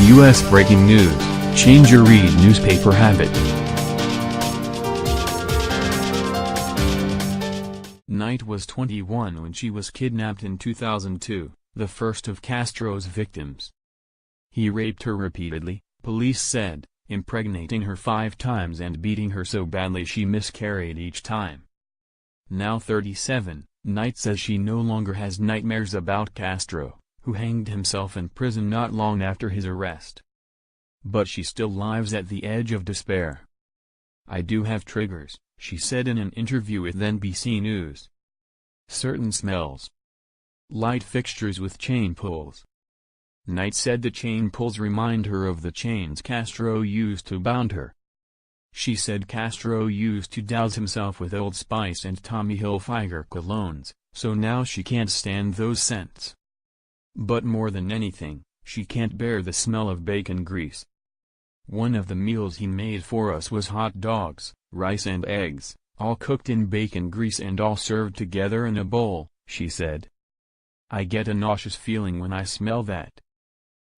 U.S. breaking news, change your read newspaper habit. Knight was 21 when she was kidnapped in 2002, the first of Castro's victims. He raped her repeatedly, police said, impregnating her 5 times and beating her so badly she miscarried each time. Now 37, Knight says she no longer has nightmares about Castro, who hanged himself in prison not long after his arrest. But she still lives at the edge of despair. "I do have triggers," she said in an interview with NBC News. "Certain smells. Light fixtures with chain pulls." Knight said the chain pulls remind her of the chains Castro used to bound her. She said Castro used to douse himself with Old Spice and Tommy Hilfiger colognes, so now she can't stand those scents. But more than anything, she can't bear the smell of bacon grease. "One of the meals he made for us was hot dogs, rice and eggs, all cooked in bacon grease and all served together in a bowl," she said. "I get a nauseous feeling when I smell that."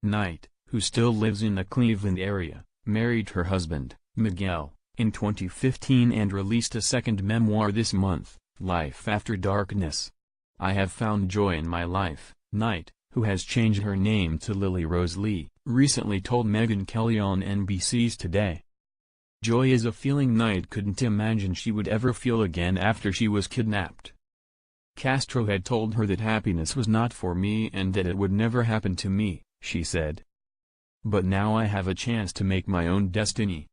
Knight, who still lives in the Cleveland area, married her husband, Miguel, in 2015 and released a second memoir this month, Life After Darkness. "I have found joy in my life," Knight, who has changed her name to Lily Rose Lee, recently told Megyn Kelly on NBC's Today. Joy is a feeling Knight couldn't imagine she would ever feel again after she was kidnapped. "Castro had told her that happiness was not for me and that it would never happen to me," she said. "But now I have a chance to make my own destiny."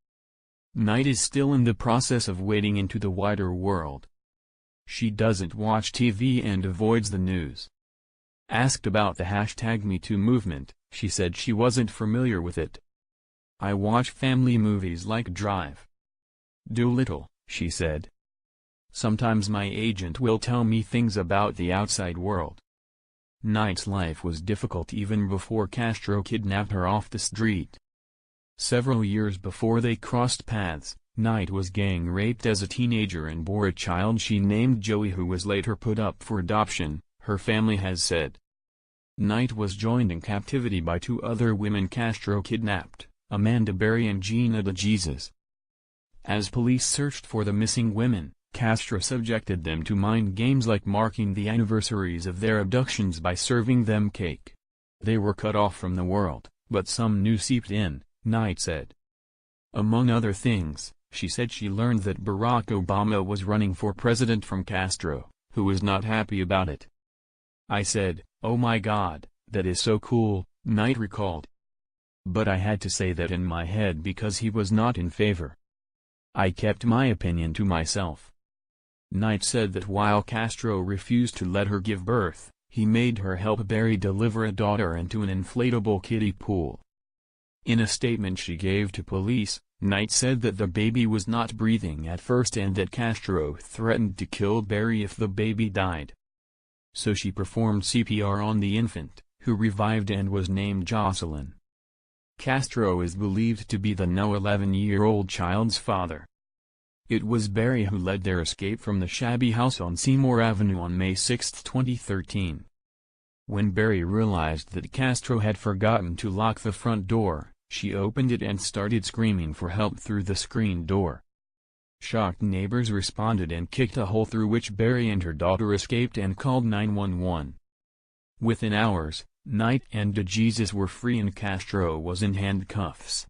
Knight is still in the process of wading into the wider world. She doesn't watch TV and avoids the news. Asked about the #MeToo movement, she said she wasn't familiar with it. "I watch family movies like Drive. Doolittle," she said. "Sometimes my agent will tell me things about the outside world." Knight's life was difficult even before Castro kidnapped her off the street. Several years before they crossed paths, Knight was gang raped as a teenager and bore a child she named Joey who was later put up for adoption, her family has said. Knight was joined in captivity by 2 other women Castro kidnapped, Amanda Berry and Gina DeJesus. As police searched for the missing women, Castro subjected them to mind games like marking the anniversaries of their abductions by serving them cake. "They were cut off from the world, but some new seeped in," Knight said. Among other things, she said she learned that Barack Obama was running for president from Castro, who was not happy about it. "I said, 'Oh my God, that is so cool,'" Knight recalled. "But I had to say that in my head because he was not in favor. I kept my opinion to myself." Knight said that while Castro refused to let her give birth, he made her help Barry deliver a daughter into an inflatable kiddie pool. In a statement she gave to police, Knight said that the baby was not breathing at first and that Castro threatened to kill Barry if the baby died. So she performed CPR on the infant, who revived and was named Jocelyn. Castro is believed to be the now 11-year-old child's father. It was Barry who led their escape from the shabby house on Seymour Avenue on May 6, 2013. When Barry realized that Castro had forgotten to lock the front door, she opened it and started screaming for help through the screen door. Shocked neighbors responded and kicked a hole through which Barry and her daughter escaped and called 911. Within hours, Knight and DeJesus were free and Castro was in handcuffs.